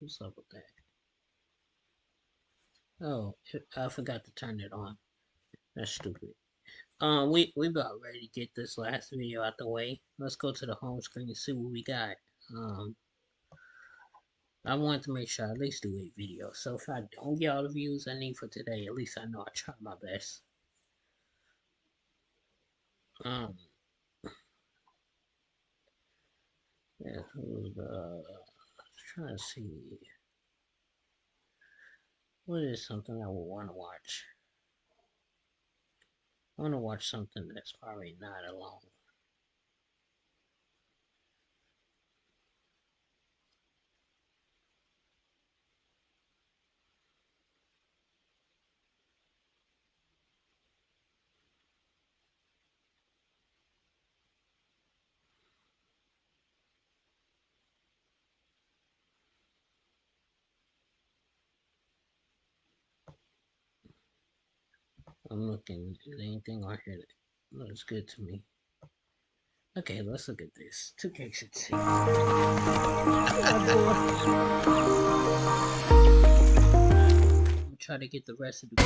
What's up with that? Oh, I forgot to turn it on. That's stupid. We about ready to get this last video out the way. Let's go to the home screen and see what we got. Um, I wanted to make sure I at least do 8 videos. So if I don't get all the views I need for today, at least I know I tried my best. Um, yeah, trying to see what is something I would want to watch. I want to watch something that's probably not alone. I'm looking at anything on here that looks good to me. Okay, let's look at this. 2K16. I'll try to get the rest of the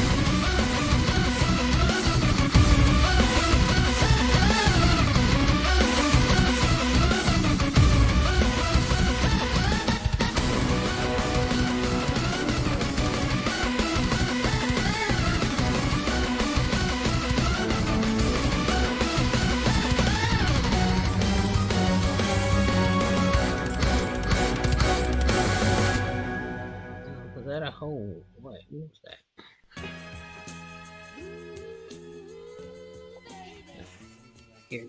was that a hole? What was that?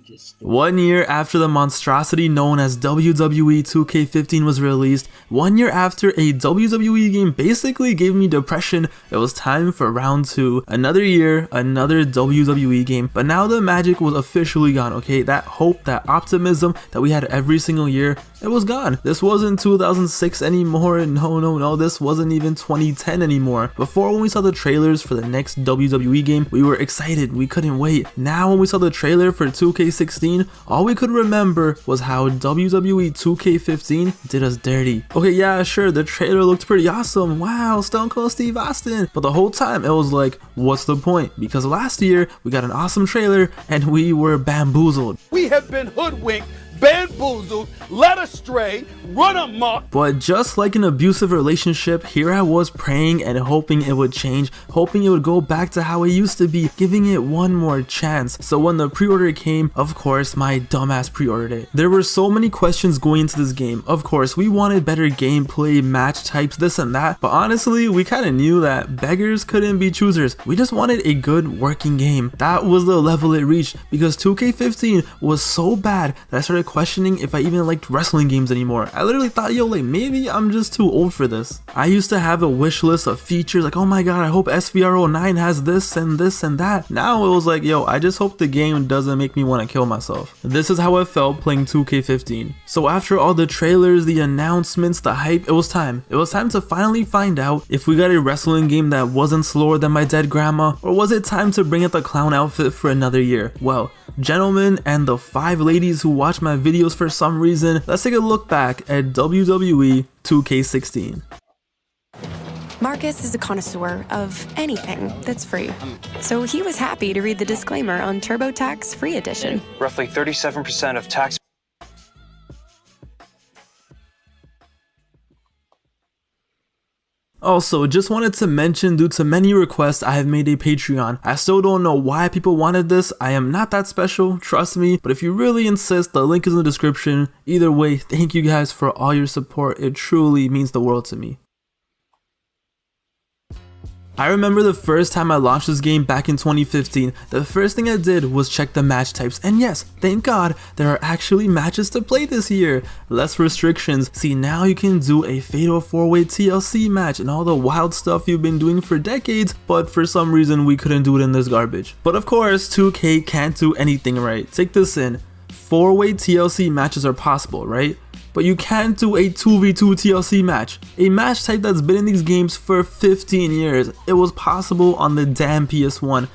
Just 1 year after the monstrosity known as WWE 2K15 was released, 1 year after a WWE game basically gave me depression, it was time for round 2. Another year, another WWE game, but now the magic was officially gone, okay? That hope, that optimism that we had every single year, it was gone. This wasn't 2006 anymore, no, this wasn't even 2010 anymore. Before, when we saw the trailers for the next WWE game, we were excited, we couldn't wait. Now when we saw the trailer for 2K16, all we could remember was how WWE 2K15 did us dirty. Okay, yeah, sure, the trailer looked pretty awesome, wow, Stone Cold Steve Austin, but the whole time it was like, what's the point? Because last year, we got an awesome trailer and we were bamboozled. We have been hoodwinked, bamboozled, led astray, run amok. But just like an abusive relationship, here I was praying and hoping it would change, hoping it would go back to how it used to be, giving it one more chance. So when the pre-order came, of course, my dumbass pre-ordered it. There were so many questions going into this game. Of course, we wanted better gameplay, match types, this and that, but honestly, we kind of knew that beggars couldn't be choosers. We just wanted a good working game. That was the level it reached, because 2K15 was so bad that I started questioning if I even liked wrestling games anymore. I literally thought, yo, like maybe I'm just too old for this. I used to have a wish list of features like, oh my god, I hope SVR09 has this and this and that. Now it was like, yo, I just hope the game doesn't make me want to kill myself. This is how I felt playing 2K15. So after all the trailers, the announcements, the hype, it was time. It was time to finally find out if we got a wrestling game that wasn't slower than my dead grandma, or was it time to bring out the clown outfit for another year? Well, gentlemen and the 5 ladies who watch my videos for some reason, let's take a look back at WWE 2K16. Marcus is a connoisseur of anything that's free, so he was happy to read the disclaimer on TurboTax Free Edition. Roughly 37% of tax. Also, just wanted to mention, due to many requests, I have made a Patreon. I still don't know why people wanted this. I am not that special, trust me, but if you really insist, the link is in the description. Either way, thank you guys for all your support. It truly means the world to me. I remember the first time I launched this game back in 2015, the first thing I did was check the match types, and yes, thank god, there are actually matches to play this year. Less restrictions. See, now you can do a Fatal 4-Way TLC match and all the wild stuff you've been doing for decades, but for some reason we couldn't do it in this garbage. But of course, 2K can't do anything right. Take this in. 4-Way TLC matches are possible, right? But you can't do a 2v2 TLC match. A match type that's been in these games for 15 years. It was possible on the damn PS1.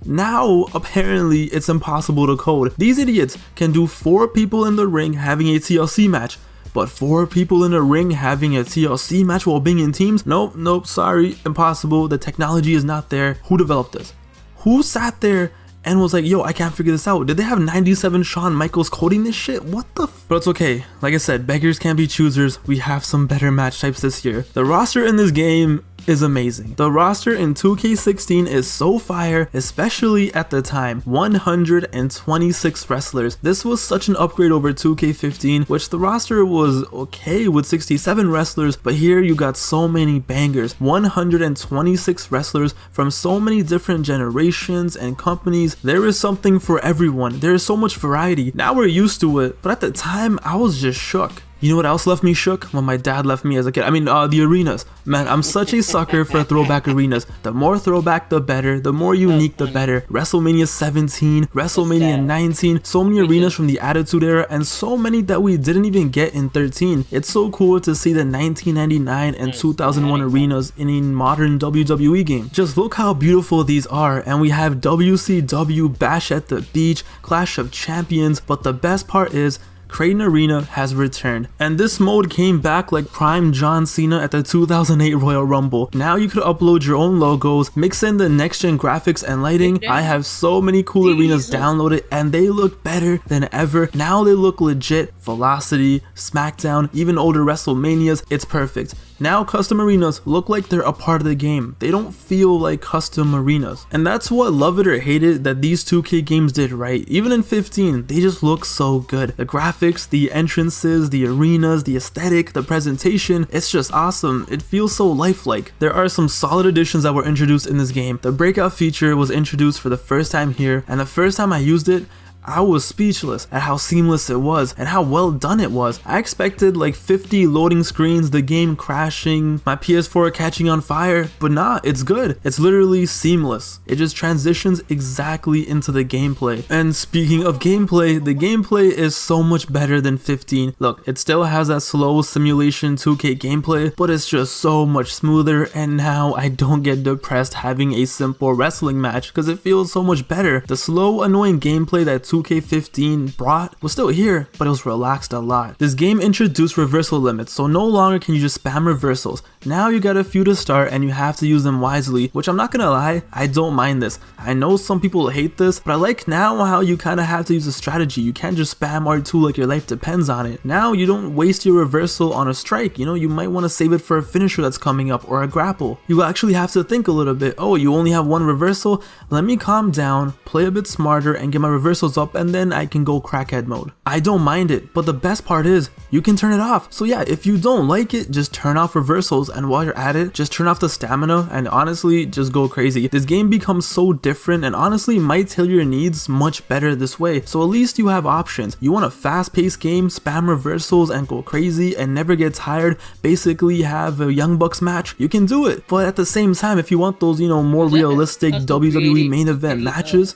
Now, apparently, it's impossible to code. These idiots can do 4 people in the ring having a TLC match. but 4 people in a ring having a TLC match while being in teams? Nope, sorry, impossible. The technology is not there. Who developed this? Who sat there and was like, yo, I can't figure this out? Did they have 97 Shawn Michaels coding this shit? What the But it's okay. Like I said, beggars can't be choosers. We have some better match types this year. The roster in this game is amazing. The roster in 2K16 is so fire, especially at the time. 126 wrestlers. This was such an upgrade over 2K15, which the roster was okay with 67 wrestlers, but here you got so many bangers. 126 wrestlers from so many different generations and companies. There is something for everyone. There is so much variety. Now we're used to it, but at the time I was just shook. You know what else left me shook? When my dad left me as a kid. I mean, the arenas. Man, I'm such a sucker for throwback arenas. The more throwback, the better. The more unique, the better. WrestleMania 17, WrestleMania 19, so many arenas from the Attitude Era, and so many that we didn't even get in 13. It's so cool to see the 1999 and 2001 arenas in a modern WWE game. Just look how beautiful these are, and we have WCW, Bash at the Beach, Clash of Champions, but the best part is Kraton Arena has returned, and this mode came back like prime John Cena at the 2008 Royal Rumble. Now you could upload your own logos, mix in the next gen graphics and lighting. I have so many cool arenas downloaded and they look better than ever. Now they look legit. Velocity, SmackDown, even older WrestleManias, it's perfect. Now custom arenas look like they're a part of the game. They don't feel like custom arenas. And that's what, love it or hate it, that these 2K games did right. Even in 15, they just look so good. The graphics, the entrances, the arenas, the aesthetic, the presentation, it's just awesome. It feels so lifelike. There are some solid additions that were introduced in this game. The breakout feature was introduced for the first time here, and the first time I used it, I was speechless at how seamless it was and how well done it was. I expected like 50 loading screens, the game crashing, my PS4 catching on fire, but nah, it's good. It's literally seamless. It just transitions exactly into the gameplay. And speaking of gameplay, the gameplay is so much better than 15. Look, it still has that slow simulation 2K gameplay, but it's just so much smoother, and now I don't get depressed having a simple wrestling match because it feels so much better. The slow, annoying gameplay that 2K15 brought was still here, but it was relaxed a lot. This game introduced reversal limits, so no longer can you just spam reversals. Now you got a few to start and you have to use them wisely, which I'm not gonna lie, I don't mind this. I know some people hate this, but I like now how you kind of have to use a strategy. You can't just spam R2 like your life depends on it. Now you don't waste your reversal on a strike, you know, you might want to save it for a finisher that's coming up or a grapple. You actually have to think a little bit. Oh, you only have one reversal? Let me calm down, play a bit smarter, and get my reversals up, and then I can go crackhead mode. I don't mind it, but the best part is you can turn it off. So yeah, if you don't like it, just turn off reversals, and while you're at it, just turn off the stamina and honestly just go crazy. This game becomes so different and honestly might tailor your needs much better this way. So at least you have options. You want a fast-paced game, spam reversals and go crazy and never get tired, basically have a Young Bucks match, you can do it. But at the same time, if you want those, you know, more realistic WWE main event matches,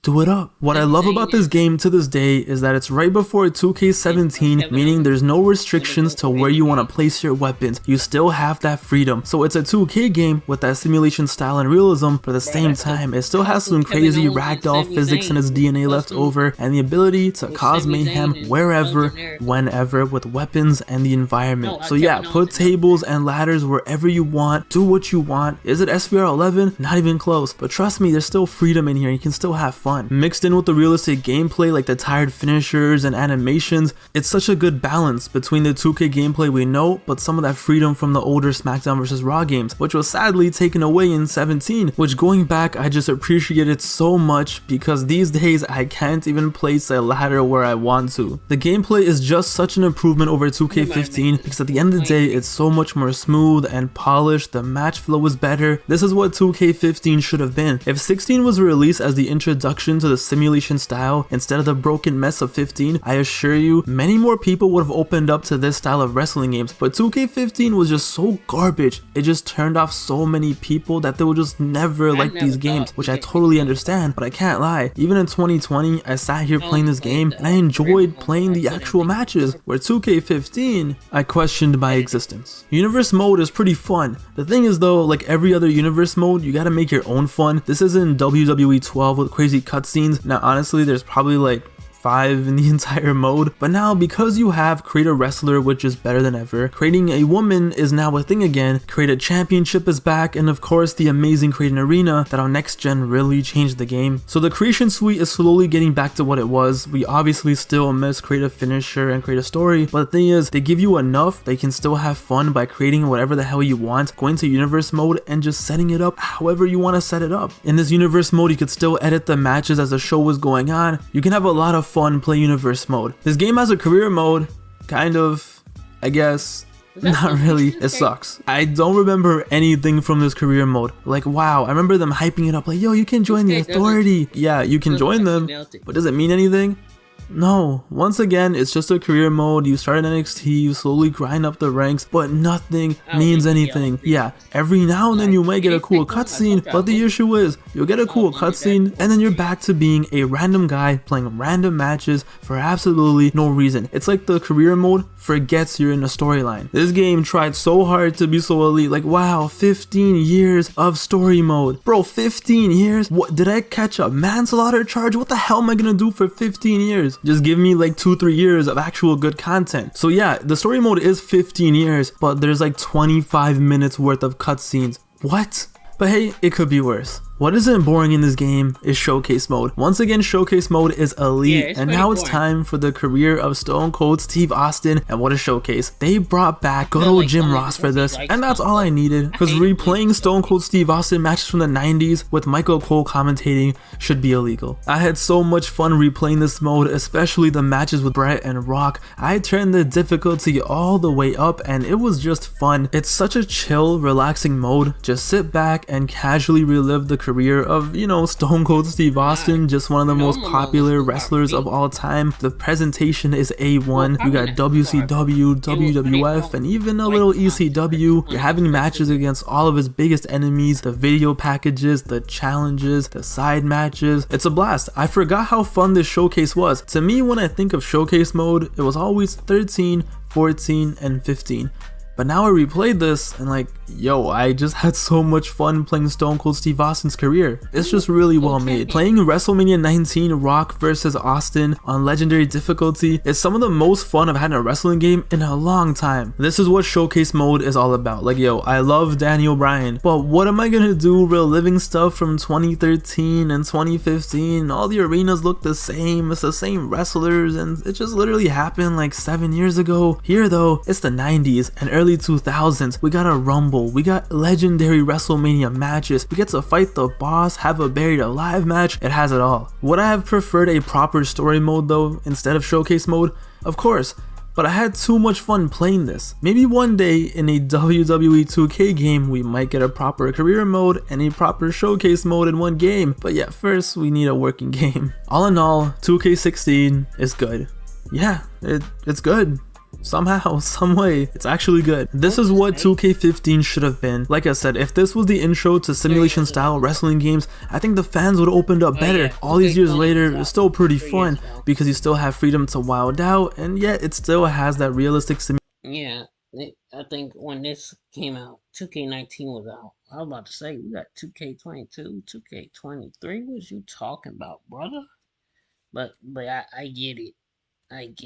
do it up. What I love about this game to this day is that it's right before 2K17, meaning there's no restrictions to where you want to place your weapons. You still have that freedom. So it's a 2K game with that simulation style and realism, but at the same time, it still has some crazy ragdoll physics in its DNA left over, and the ability to cause mayhem wherever, whenever, with weapons and the environment. So yeah, put tables and ladders wherever you want, do what you want. Is it SVR 11? Not even close, but trust me, there's still freedom in here. You can still have fun. Mixed in with the realistic gameplay like the tired finishers and animations, it's such a good balance between the 2K gameplay we know, but some of that freedom from the older SmackDown vs. Raw games, which was sadly taken away in 17, which going back I just appreciate it so much because these days I can't even place a ladder where I want to. The gameplay is just such an improvement over 2K15 because at the end of the day it's so much more smooth and polished, the match flow is better. This is what 2K15 should have been. If 16 was released as the introduction to the simulation style instead of the broken mess of 15, I assure you many more people would have opened up to this style of wrestling games, but 2K15 was just so garbage. It just turned off so many people that they would just never like these games, which I totally understand, but I can't lie. Even in 2020, I sat here playing this game and I enjoyed playing the actual matches, where 2K15, I questioned my existence. Universe mode is pretty fun. The thing is though, like every other universe mode, you gotta make your own fun. This isn't WWE 12 with crazy cutscenes. Now honestly, there's probably like 5 in the entire mode. But now, because you have Create a Wrestler, which is better than ever, creating a woman is now a thing again, Create a Championship is back, and of course the amazing Create an Arena that on next gen really changed the game. So the creation suite is slowly getting back to what it was. We obviously still miss Create a Finisher and Create a Story, but the thing is, they give you enough that you can still have fun by creating whatever the hell you want, going to universe mode and just setting it up however you want to set it up. In this universe mode, you could still edit the matches as the show was going on. You can have a lot of fun playing universe mode. This game has a career mode, kind of, I guess. Not really, it sucks. I don't remember anything from this career mode. Like, wow, I remember them hyping it up like, yo, you can join the authority. Yeah, you can join them, but does it mean anything? No, once again, it's just a career mode. You start in NXT, you slowly grind up the ranks, but nothing means anything. Yeah, every now and then you might get a cool cutscene, but the issue is, you'll get a cool cutscene, and then you're back to being a random guy playing random matches for absolutely no reason. It's like the career mode forgets you're in a storyline. This game tried so hard to be so elite, like, wow, 15 years of story mode. Bro, 15 years? What, did I catch a manslaughter charge? What the hell am I gonna do for 15 years? Just give me like 2-3 years of actual good content. So yeah, the story mode is 15 years, but there's like 25 minutes worth of cutscenes. What? But hey, it could be worse. What isn't boring in this game is Showcase mode. Once again, Showcase mode is elite, and now it's time for the career of Stone Cold Steve Austin, and what a showcase. They brought back good old Jim Ross for this, and that's all I needed, because replaying Stone Cold Steve Austin matches from the 90s with Michael Cole commentating should be illegal. I had so much fun replaying this mode, especially the matches with Bret and Rock. I turned the difficulty all the way up, and it was just fun. It's such a chill, relaxing mode. Just sit back and casually relive the career of, you know, Stone Cold Steve Austin, just one of the most popular wrestlers of all time. The presentation is A1. You got WCW, WWF, and even a little ECW. You're having matches against all of his biggest enemies, the video packages, the challenges, the side matches. It's a blast. I forgot how fun this showcase was. To me, when I think of showcase mode, it was always 13, 14, and 15. But now I replayed this and like, yo, I just had so much fun playing Stone Cold Steve Austin's career. It's just really well made. Playing WrestleMania 19 Rock versus Austin on legendary difficulty is some of the most fun I've had in a wrestling game in a long time. This is what Showcase mode is all about. Like, yo, I love Daniel Bryan, but what am I gonna do reliving stuff from 2013 and 2015? All the arenas look the same, it's the same wrestlers, and it just literally happened like 7 years ago. Here though, it's the 90s and early 2000s. We got a Rumble, we got legendary WrestleMania matches, we get to fight the boss, have a Buried Alive match. It has it all. Would I have preferred a proper story mode though instead of showcase mode? Of course, but I had too much fun playing this. Maybe one day in a WWE 2K game we might get a proper career mode and a proper showcase mode in one game, but yeah, first we need a working game. All in all, 2K16 is good. Yeah, it's good. Somehow, some way, it's actually good. This is what 2K15 should have been. Like I said, if this was the intro to simulation style wrestling games, I think the fans would have opened up better. All these years later, it's still pretty fun because you still have freedom to wild out, and yet it still has that realistic Yeah, I think when this came out, 2K19 was out. I was about to say, we got 2K22, 2K23. What you talking about, brother? But I get it. I get